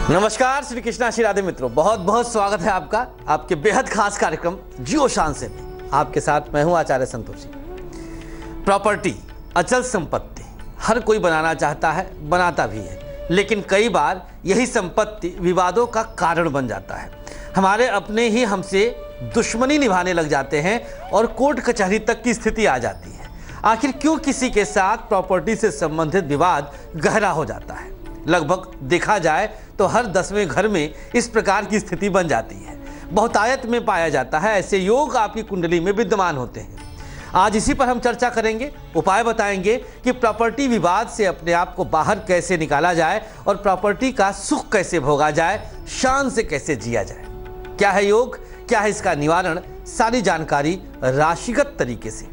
नमस्कार, श्री कृष्णा श्री राधे मित्रों, बहुत बहुत स्वागत है आपका आपके बेहद खास कार्यक्रम जियो शान से में। आपके साथ मैं हूं आचार्य संतोषी। प्रॉपर्टी, अचल संपत्ति हर कोई बनाना चाहता है, बनाता भी है, लेकिन कई बार यही संपत्ति विवादों का कारण बन जाता है। हमारे अपने ही हमसे दुश्मनी निभाने लग जाते हैं और कोर्ट कचहरी तक की स्थिति आ जाती है। आखिर क्यों किसी के साथ प्रॉपर्टी से संबंधित विवाद गहरा हो जाता है? लगभग देखा जाए तो हर 10वें घर में इस प्रकार की स्थिति बन जाती है। बहुतायत में पाया जाता है। ऐसे योग आपकी कुंडली में विद्यमान होते हैं। आज इसी पर हम चर्चा करेंगे, उपाय बताएंगे कि प्रॉपर्टी विवाद से अपने आप को बाहर कैसे निकाला जाए और प्रॉपर्टी का सुख कैसे भोगा जाए, शान से कैसे जिया जाए। क्या है योग, क्या है इसका निवारण, सारी जानकारी राशिगत तरीके से।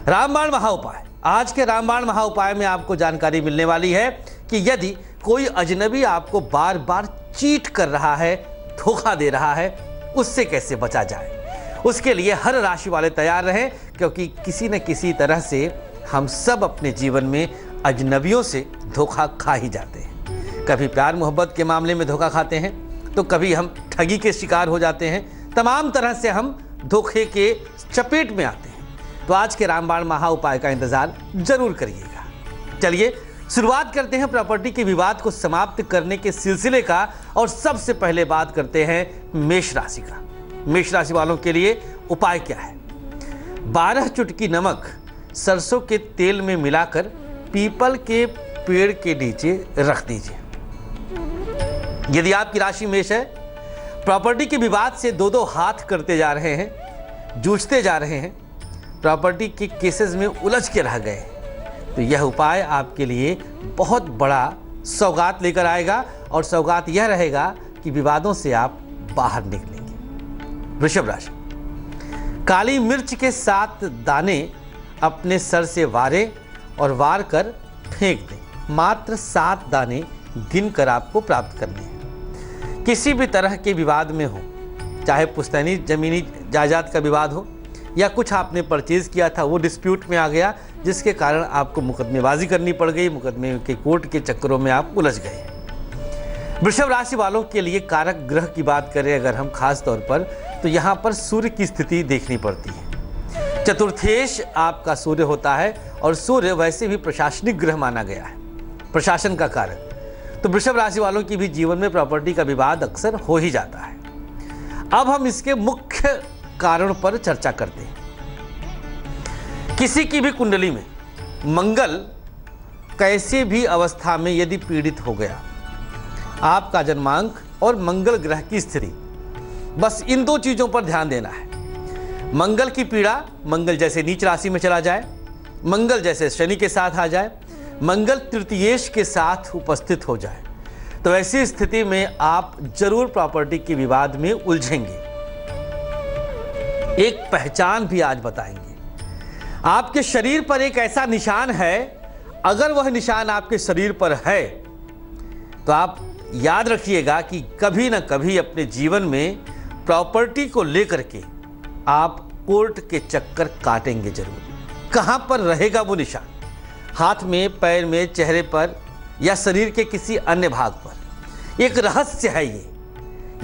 रामबाण महाउपाय। आज के रामबाण महाउपाय में आपको जानकारी मिलने वाली है कि यदि कोई अजनबी आपको बार बार चीट कर रहा है, धोखा दे रहा है, उससे कैसे बचा जाए। उसके लिए हर राशि वाले तैयार रहें, क्योंकि किसी न किसी तरह से हम सब अपने जीवन में अजनबियों से धोखा खा ही जाते हैं। कभी प्यार मोहब्बत के मामले में धोखा खाते हैं, तो कभी हम ठगी के शिकार हो जाते हैं। तमाम तरह से हम धोखे के चपेट में आते हैं। तो आज के रामबाण महाउपाय का इंतजार जरूर करिएगा। चलिए शुरुआत करते हैं प्रॉपर्टी के विवाद को समाप्त करने के सिलसिले का। और सबसे पहले बात करते हैं मेष राशि का। मेष राशि वालों के लिए उपाय क्या है? 12 चुटकी नमक सरसों के तेल में मिलाकर पीपल के पेड़ के नीचे रख दीजिए। यदि आपकी राशि मेष है, प्रॉपर्टी के विवाद से दो हाथ करते जा रहे हैं, जूझते जा रहे हैं, प्रॉपर्टी के केसेस में उलझ के रह गए, तो यह उपाय आपके लिए बहुत बड़ा सौगात लेकर आएगा। और सौगात यह रहेगा कि विवादों से आप बाहर निकलेंगे। वृषभ राशि। काली मिर्च के 7 दाने अपने सर से वारें और वार कर फेंक दें। मात्र 7 दाने गिनकर आपको प्राप्त करने हैं। किसी भी तरह के विवाद में हो, चाहे पुश्तैनी जमीनी जायदाद का विवाद हो या कुछ आपने परचेज किया था वो डिस्प्यूट में आ गया, जिसके कारण आपको मुकदमेबाजी करनी पड़ गई, मुकदमे के कोर्ट के चक्करों में आप उलझ गए। वृषभ राशि वालों के लिए कारक ग्रह की बात करें अगर हम खास तौर पर, तो यहाँ पर सूर्य की स्थिति देखनी पड़ती है। चतुर्थेश आपका सूर्य होता है और सूर्य वैसे भी प्रशासनिक ग्रह माना गया है, प्रशासन का कारक। तो वृषभ राशि वालों की भी जीवन में प्रॉपर्टी का विवाद अक्सर हो ही जाता है। अब हम इसके मुख्य कारण पर चर्चा करते हैं। किसी की भी कुंडली में मंगल कैसे भी अवस्था में यदि पीड़ित हो गया, आपका जन्मांक और मंगल ग्रह की स्थिति, बस इन 2 चीजों पर ध्यान देना है। मंगल की पीड़ा, मंगल जैसे नीच राशि में चला जाए, मंगल जैसे शनि के साथ आ जाए, मंगल तृतीयेश के साथ उपस्थित हो जाए, तो ऐसी स्थिति में आप जरूर प्रॉपर्टी के विवाद में उलझेंगे। एक पहचान भी आज बताएंगे। आपके शरीर पर एक ऐसा निशान है, अगर वह निशान आपके शरीर पर है तो आप याद रखिएगा कि कभी ना कभी अपने जीवन में प्रॉपर्टी को लेकर के आप कोर्ट के चक्कर काटेंगे जरूर। कहां पर रहेगा वो निशान? हाथ में, पैर में, चेहरे पर या शरीर के किसी अन्य भाग पर? एक रहस्य है ये,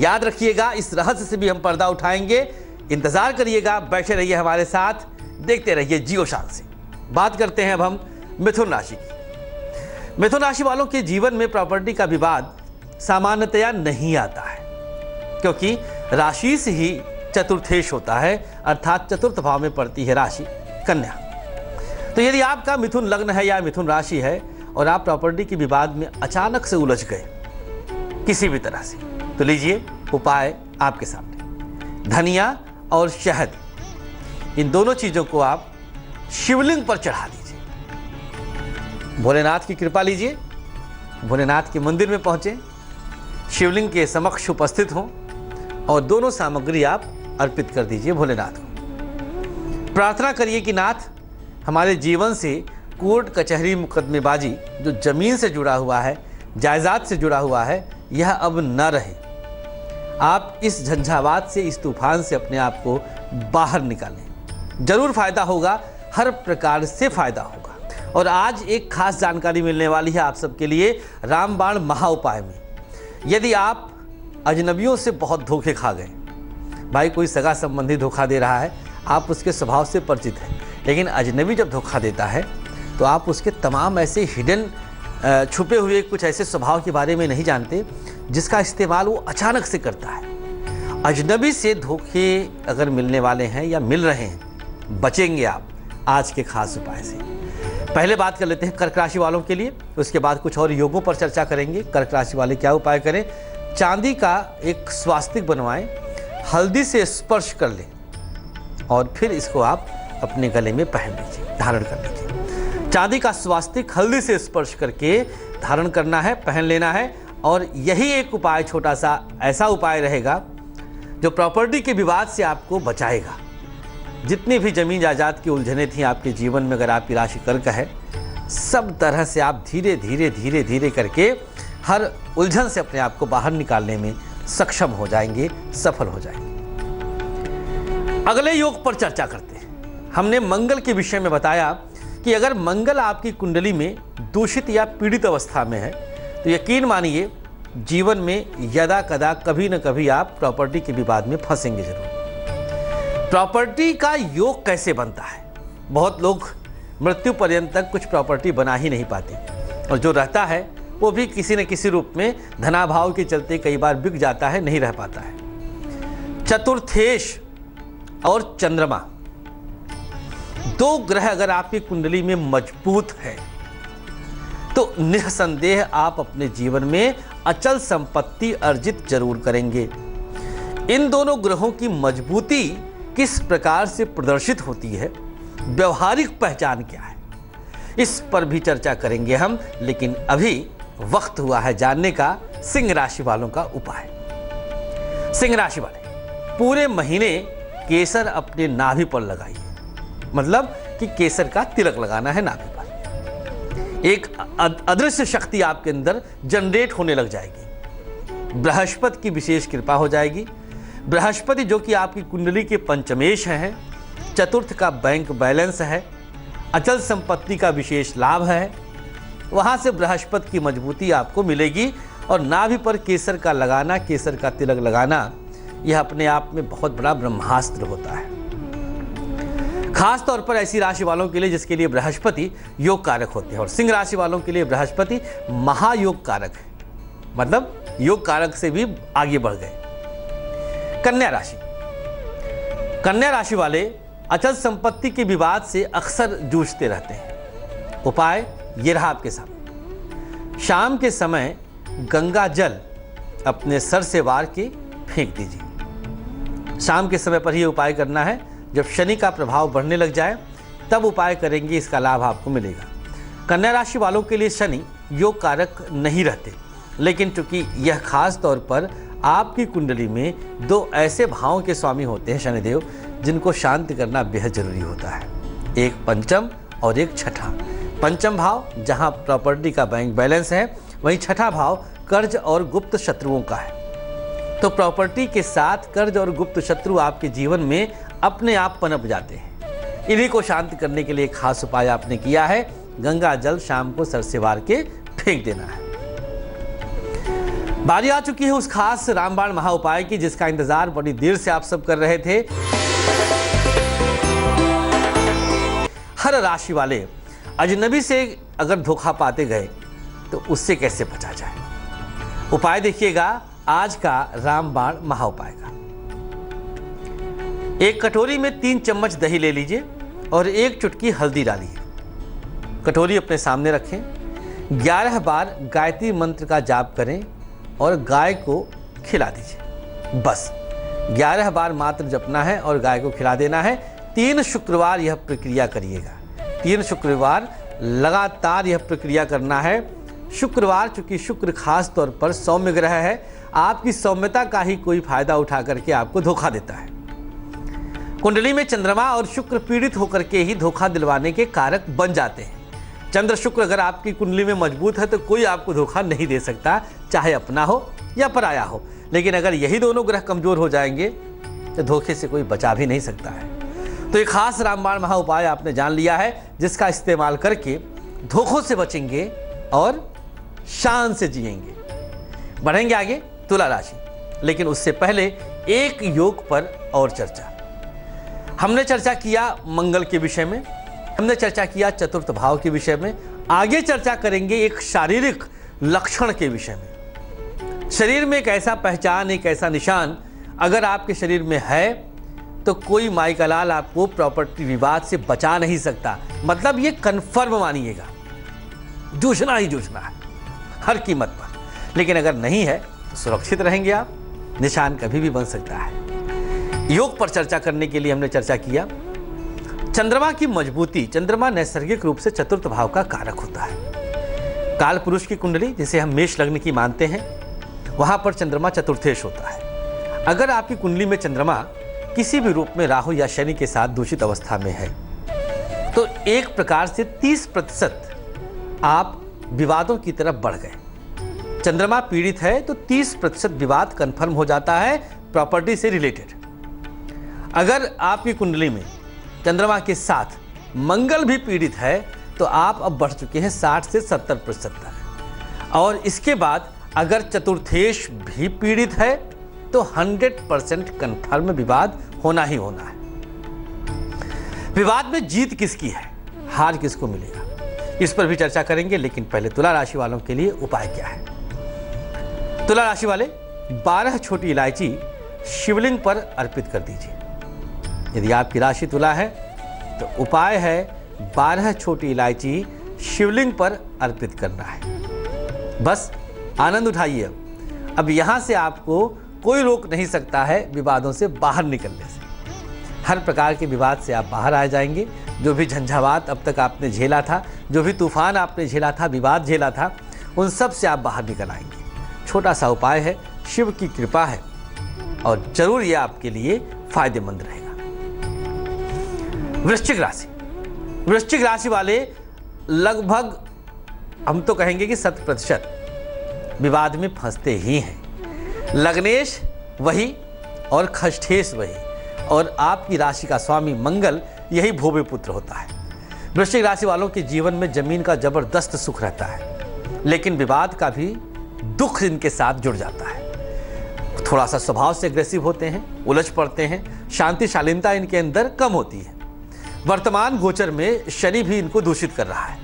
याद रखिएगा। इस रहस्य से भी हम पर्दा उठाएंगे। इंतजार करिएगा, बैठे रहिए हमारे साथ, देखते रहिए जियो शान से। बात करते हैं अब हम मिथुन राशि की। मिथुन राशि वालों के जीवन में प्रॉपर्टी का विवाद सामान्यतया नहीं आता है, क्योंकि राशि से ही चतुर्थेश होता है, अर्थात चतुर्थ भाव में पड़ती है राशि कन्या। तो यदि आपका मिथुन लग्न है या मिथुन राशि है और आप प्रॉपर्टी के विवाद में अचानक से उलझ गए किसी भी तरह से, तो लीजिए उपाय आपके सामने। धनिया और शहद, इन दोनों चीजों को आप शिवलिंग पर चढ़ा दीजिए। भोलेनाथ की कृपा लीजिए, भोलेनाथ के मंदिर में पहुंचे, शिवलिंग के समक्ष उपस्थित हों और दोनों सामग्री आप अर्पित कर दीजिए भोलेनाथ को। प्रार्थना करिए कि नाथ, हमारे जीवन से कोर्ट कचहरी मुकदमेबाजी जो जमीन से जुड़ा हुआ है, जायदाद से जुड़ा हुआ है, यह अब न रहे। आप इस झंझावात से, इस तूफान से अपने आप को बाहर निकालें। जरूर फायदा होगा, हर प्रकार से फायदा होगा। और आज एक खास जानकारी मिलने वाली है आप सबके लिए रामबाण महाउपाय में। यदि आप अजनबियों से बहुत धोखे खा गए, भाई कोई सगा संबंधी धोखा दे रहा है, आप उसके स्वभाव से परिचित हैं, लेकिन अजनबी जब धोखा देता है तो आप उसके तमाम ऐसे हिडन छुपे हुए कुछ ऐसे स्वभाव के बारे में नहीं जानते जिसका इस्तेमाल वो अचानक से करता है। अजनबी से धोखे अगर मिलने वाले हैं या मिल रहे हैं, बचेंगे आप आज के खास उपाय से। पहले बात कर लेते हैं कर्क राशि वालों के लिए, उसके बाद कुछ और योगों पर चर्चा करेंगे। कर्क राशि वाले क्या उपाय करें? चांदी का एक स्वास्तिक बनवाएं, हल्दी से स्पर्श कर लें और फिर इसको आप अपने गले में पहन लीजिए, धारण कर लीजिए। चांदी का स्वास्तिक हल्दी से स्पर्श करके धारण करना है, पहन लेना है। और यही एक उपाय, छोटा सा ऐसा उपाय रहेगा जो प्रॉपर्टी के विवाद से आपको बचाएगा। जितनी भी जमीन जायदाद की उलझने थी आपके जीवन में, अगर आपकी राशि कर्क है, सब तरह से आप धीरे धीरे धीरे धीरे करके हर उलझन से अपने आप को बाहर निकालने में सक्षम हो जाएंगे, सफल हो जाएंगे। अगले योग पर चर्चा करते हैं। हमने मंगल के विषय में बताया कि अगर मंगल आपकी कुंडली में दूषित या पीड़ित अवस्था में है तो यकीन मानिए जीवन में यदा कदा कभी न कभी आप प्रॉपर्टी के विवाद में फंसेंगे जरूर। प्रॉपर्टी का योग कैसे बनता है? बहुत लोग मृत्यु पर्यंत तक कुछ प्रॉपर्टी बना ही नहीं पाते, और जो रहता है वो भी किसी न किसी रूप में धनाभाव के चलते कई बार बिक जाता है, नहीं रह पाता है। चतुर्थेश और चंद्रमा, दो ग्रह अगर आपकी कुंडली में मजबूत है तो निसंदेह आप अपने जीवन में अचल संपत्ति अर्जित जरूर करेंगे। इन दोनों ग्रहों की मजबूती किस प्रकार से प्रदर्शित होती है, व्यवहारिक पहचान क्या है, इस पर भी चर्चा करेंगे हम। लेकिन अभी वक्त हुआ है जानने का सिंह राशि वालों का उपाय। सिंह राशि वाले पूरे महीने केसर अपने नाभि पर लगाइए, मतलब कि केसर का तिलक लगाना है नाभि पर। एक अदृश्य शक्ति आपके अंदर जनरेट होने लग जाएगी। बृहस्पति की विशेष कृपा हो जाएगी। बृहस्पति जो कि आपकी कुंडली के पंचमेश हैं, चतुर्थ का बैंक बैलेंस है, अचल संपत्ति का विशेष लाभ है, वहां से बृहस्पति की मजबूती आपको मिलेगी। और नाभि पर केसर का लगाना, केसर का तिलक लगाना, यह अपने आप में बहुत बड़ा ब्रह्मास्त्र होता है। खास तौर पर ऐसी राशि वालों के लिए जिसके लिए बृहस्पति योग कारक होते हैं, और सिंह राशि वालों के लिए बृहस्पति महायोग कारक है, मतलब योग कारक से भी आगे बढ़ गए। कन्या राशि, कन्या राशि वाले अचल संपत्ति के विवाद से अक्सर जूझते रहते हैं। उपाय ये रहा आपके सामने। शाम के समय गंगा जल अपने सर से वार के फेंक दीजिए। शाम के समय पर ही उपाय करना है। जब शनि का प्रभाव बढ़ने लग जाए तब उपाय करेंगे, इसका लाभ आपको मिलेगा। कन्या राशि वालों के लिए शनि योग कारक नहीं रहते, लेकिन चूंकि यह खास तौर पर आपकी कुंडली में दो ऐसे भावों के स्वामी होते हैं शनिदेव, जिनको शांत करना बेहद जरूरी होता है। एक पंचम और एक छठा। पंचम भाव जहां प्रॉपर्टी का बैंक बैलेंस है, वहीं छठा भाव कर्ज और गुप्त शत्रुओं का है। तो प्रॉपर्टी के साथ कर्ज और गुप्त शत्रु आपके जीवन में अपने आप पनप जाते हैं। इन्हीं को शांत करने के लिए खास उपाय आपने किया है, गंगा जल शाम को सर से वार के फेंक देना है। बारी आ चुकी है उस खास रामबाण महा उपाय की जिसका इंतजार बड़ी देर से आप सब कर रहे थे। हर राशि वाले अजनबी से अगर धोखा पाते गए तो उससे कैसे बचा जाए, उपाय देखिएगा आज का रामबाण महा उपाय का। एक कटोरी में 3 चम्मच दही ले लीजिए और 1 चुटकी हल्दी डालिए। कटोरी अपने सामने रखें, 11 बार गायत्री मंत्र का जाप करें और गाय को खिला दीजिए। बस 11 बार मात्र जपना है और गाय को खिला देना है। 3 शुक्रवार यह प्रक्रिया करिएगा। 3 शुक्रवार लगातार यह प्रक्रिया करना है। शुक्रवार, चूंकि शुक्र खास तौर पर सौम्य ग्रह है, आपकी सौम्यता का ही कोई फायदा उठा करके आपको धोखा देता है। कुंडली में चंद्रमा और शुक्र पीड़ित होकर के ही धोखा दिलवाने के कारक बन जाते हैं। चंद्र शुक्र अगर आपकी कुंडली में मजबूत है तो कोई आपको धोखा नहीं दे सकता, चाहे अपना हो या पराया हो। लेकिन अगर यही दोनों ग्रह कमजोर हो जाएंगे तो धोखे से कोई बचा भी नहीं सकता है। तो एक खास रामबाण महा उपाय आपने जान लिया है, जिसका इस्तेमाल करके धोखों से बचेंगे और शान से जिएंगे। बढ़ेंगे आगे तुला राशि, लेकिन उससे पहले एक योग पर और चर्चा। हमने चर्चा किया मंगल के विषय में, हमने चर्चा किया चतुर्थ भाव के विषय में, आगे चर्चा करेंगे एक शारीरिक लक्षण के विषय में। शरीर में एक ऐसा पहचान, एक ऐसा निशान अगर आपके शरीर में है तो कोई माई का लाल आपको प्रॉपर्टी विवाद से बचा नहीं सकता। मतलब ये कन्फर्म मानिएगा, जूझना ही जूझना है हर कीमत पर। लेकिन अगर नहीं है तो सुरक्षित रहेंगे आप, निशान कभी भी बन सकता है। योग पर चर्चा करने के लिए हमने चर्चा किया चंद्रमा की मजबूती। चंद्रमा नैसर्गिक रूप से चतुर्थ भाव का कारक होता है। काल पुरुष की कुंडली, जिसे हम मेष लग्न की मानते हैं, वहां पर चंद्रमा चतुर्थेश होता है। अगर आपकी कुंडली में चंद्रमा किसी भी रूप में राहु या शनि के साथ दूषित अवस्था में है तो एक प्रकार से 30% आप विवादों की तरफ बढ़ गए। चंद्रमा पीड़ित है तो 30% विवाद कंफर्म हो जाता है प्रॉपर्टी से रिलेटेड। अगर आपकी कुंडली में चंद्रमा के साथ मंगल भी पीड़ित है तो आप अब बढ़ चुके हैं 60 से 70% तक। और इसके बाद अगर चतुर्थेश भी पीड़ित है तो 100% कंफर्म विवाद होना ही होना है। विवाद में जीत किसकी है, हार किसको मिलेगा, इस पर भी चर्चा करेंगे। लेकिन पहले तुला राशि वालों के लिए उपाय क्या है। तुला राशि वाले 12 छोटी इलायची शिवलिंग पर अर्पित कर दीजिए। यदि आपकी राशि तुला है तो उपाय है 12 छोटी इलायची शिवलिंग पर अर्पित करना है। बस आनंद उठाइए। अब यहां से आपको कोई रोक नहीं सकता है विवादों से बाहर निकलने से। हर प्रकार के विवाद से आप बाहर आ जाएंगे। जो भी झंझावात अब तक आपने झेला था, जो भी तूफान आपने झेला था, विवाद झेला था, उन सब से आप बाहर निकल आएंगे। छोटा सा उपाय है, शिव की कृपा है और जरूर यह आपके लिए फायदेमंद रहेगा। वृश्चिक राशि, वृश्चिक राशि वाले लगभग हम तो कहेंगे कि 100% विवाद में फंसते ही हैं। लग्नेश वही और खष्ठेश वही, और आपकी राशि का स्वामी मंगल यही भोवे पुत्र होता है। वृश्चिक राशि वालों के जीवन में जमीन का जबरदस्त सुख रहता है, लेकिन विवाद का भी दुख इनके साथ जुड़ जाता है। थोड़ा सा स्वभाव से अग्रेसिव होते हैं, उलझ पड़ते हैं, शांति शालीनता इनके अंदर कम होती है। वर्तमान गोचर में शनि भी इनको दूषित कर रहा है।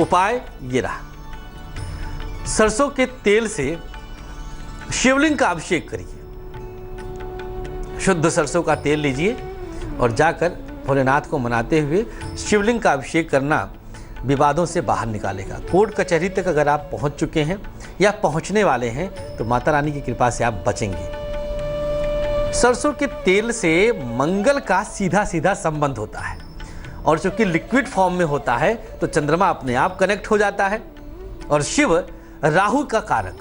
उपाय ये रहा, सरसों के तेल से शिवलिंग का अभिषेक करिए। शुद्ध सरसों का तेल लीजिए और जाकर भोलेनाथ को मनाते हुए शिवलिंग का अभिषेक करना विवादों से बाहर निकालेगा। कोर्ट कचहरी तक अगर आप पहुंच चुके हैं या पहुंचने वाले हैं तो माता रानी की कृपा से आप बचेंगे। सरसों के तेल से मंगल का सीधा सीधा संबंध होता है, और चूंकि लिक्विड फॉर्म में होता है तो चंद्रमा अपने आप कनेक्ट हो जाता है। और शिव राहु का कारक,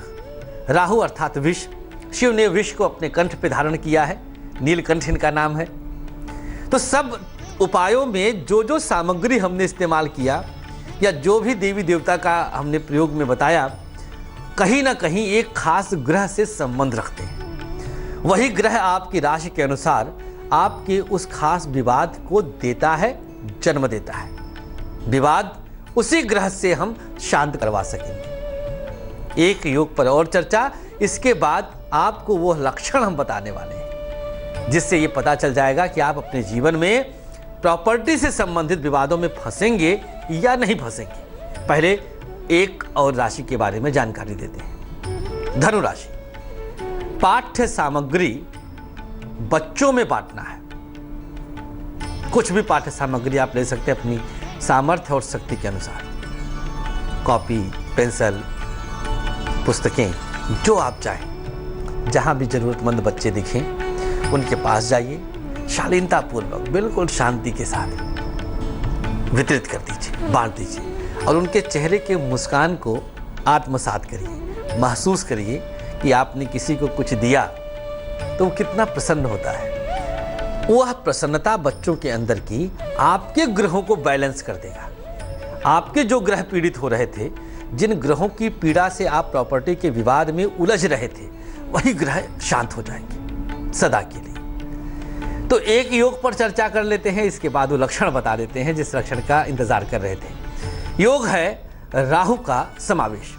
राहु अर्थात विष, शिव ने विष को अपने कंठ पे धारण किया है, नीलकंठ इनका नाम है। तो सब उपायों में जो जो सामग्री हमने इस्तेमाल किया या जो भी देवी देवता का हमने प्रयोग में बताया, कहीं ना कहीं एक खास ग्रह से संबंध रखते हैं। वही ग्रह आपकी राशि के अनुसार आपके उस खास विवाद को देता है, जन्म देता है। विवाद उसी ग्रह से हम शांत करवा सकेंगे। एक योग पर और चर्चा, इसके बाद आपको वो लक्षण हम बताने वाले हैं जिससे ये पता चल जाएगा कि आप अपने जीवन में प्रॉपर्टी से संबंधित विवादों में फंसेंगे या नहीं फंसेंगे। पहले एक और राशि के बारे में जानकारी देते हैं। धनु राशि, पाठ्य सामग्री बच्चों में बांटना है। कुछ भी पाठ्य सामग्री आप ले सकते हैं अपनी सामर्थ्य और शक्ति के अनुसार। कॉपी, पेंसिल, पुस्तकें, जो आप चाहें। जहां भी जरूरतमंद बच्चे दिखें उनके पास जाइए, शालीनता पूर्वक बिल्कुल शांति के साथ वितरित कर दीजिए, बांट दीजिए और उनके चेहरे के मुस्कान को आत्मसात करिए। महसूस करिए कि आपने किसी को कुछ दिया तो वो कितना प्रसन्न होता है। वह प्रसन्नता बच्चों के अंदर की आपके ग्रहों को बैलेंस कर देगा। आपके जो ग्रह पीड़ित हो रहे थे, जिन ग्रहों की पीड़ा से आप प्रॉपर्टी के विवाद में उलझ रहे थे, वही ग्रह शांत हो जाएंगे सदा के लिए। तो एक योग पर चर्चा कर लेते हैं, इसके बाद वो लक्षण बता देते हैं जिस लक्षण का इंतजार कर रहे थे। योग है राहु का समावेश।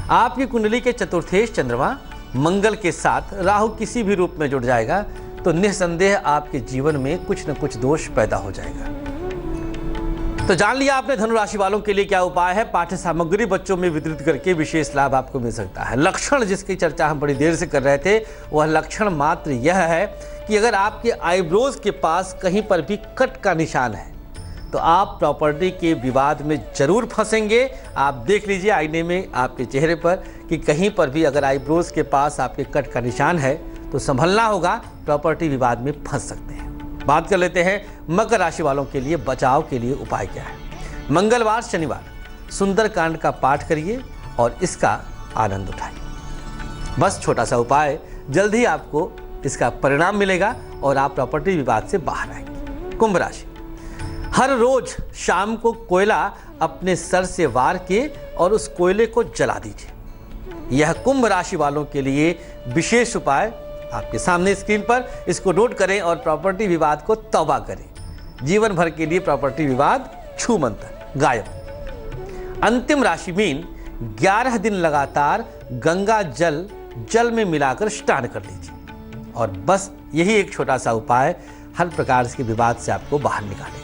आपकी कुंडली के चतुर्थेश चंद्रमा मंगल के साथ राहु किसी भी रूप में जुड़ जाएगा तो निस्संदेह आपके जीवन में कुछ न कुछ दोष पैदा हो जाएगा। तो जान लिया आपने धनु राशि वालों के लिए क्या उपाय है। पाठ्य सामग्री बच्चों में वितरित करके विशेष लाभ आपको मिल सकता है। लक्षण जिसकी चर्चा हम बड़ी देर से कर रहे थे, वह लक्षण मात्र यह है कि अगर आपके आईब्रोज के पास कहीं पर भी कट का निशान है तो आप प्रॉपर्टी के विवाद में जरूर फंसेंगे। आप देख लीजिए आईने में आपके चेहरे पर कि कहीं पर भी अगर आईब्रोज के पास आपके कट का निशान है तो संभलना होगा, प्रॉपर्टी विवाद में फंस सकते हैं। बात कर लेते हैं मकर राशि वालों के लिए बचाव के लिए उपाय क्या है। मंगलवार शनिवार सुंदरकांड का पाठ करिए और इसका आनंद उठाइए। बस छोटा सा उपाय, जल्द ही आपको इसका परिणाम मिलेगा और आप प्रॉपर्टी विवाद से बाहर आएंगे। कुंभ राशि, हर रोज शाम को कोयला अपने सर से वार के और उस कोयले को जला दीजिए। यह कुंभ राशि वालों के लिए विशेष उपाय आपके सामने स्क्रीन पर, इसको नोट करें और प्रॉपर्टी विवाद को तौबा करें। जीवन भर के लिए प्रॉपर्टी विवाद छूमंतर गायब। अंतिम राशि मीन, 11 दिन लगातार गंगा जल में मिलाकर स्नान कर लीजिए और बस यही एक छोटा सा उपाय हर प्रकार के विवाद से आपको बाहर निकालेगा।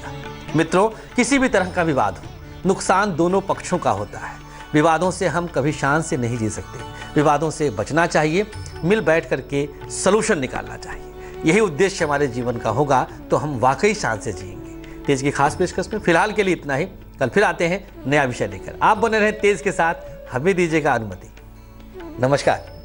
मित्रों, किसी भी तरह का विवाद हो, नुकसान दोनों पक्षों का होता है। विवादों से हम कभी शान से नहीं जी सकते, विवादों से बचना चाहिए, मिल बैठ करके सलूशन निकालना चाहिए। यही उद्देश्य हमारे जीवन का होगा तो हम वाकई शान से जिएंगे। तेज की खास पेशकश में फिलहाल के लिए इतना ही। कल फिर आते हैं नया विषय लेकर। आप बने रहें तेज के साथ, हमें दीजिएगा अनुमति। नमस्कार।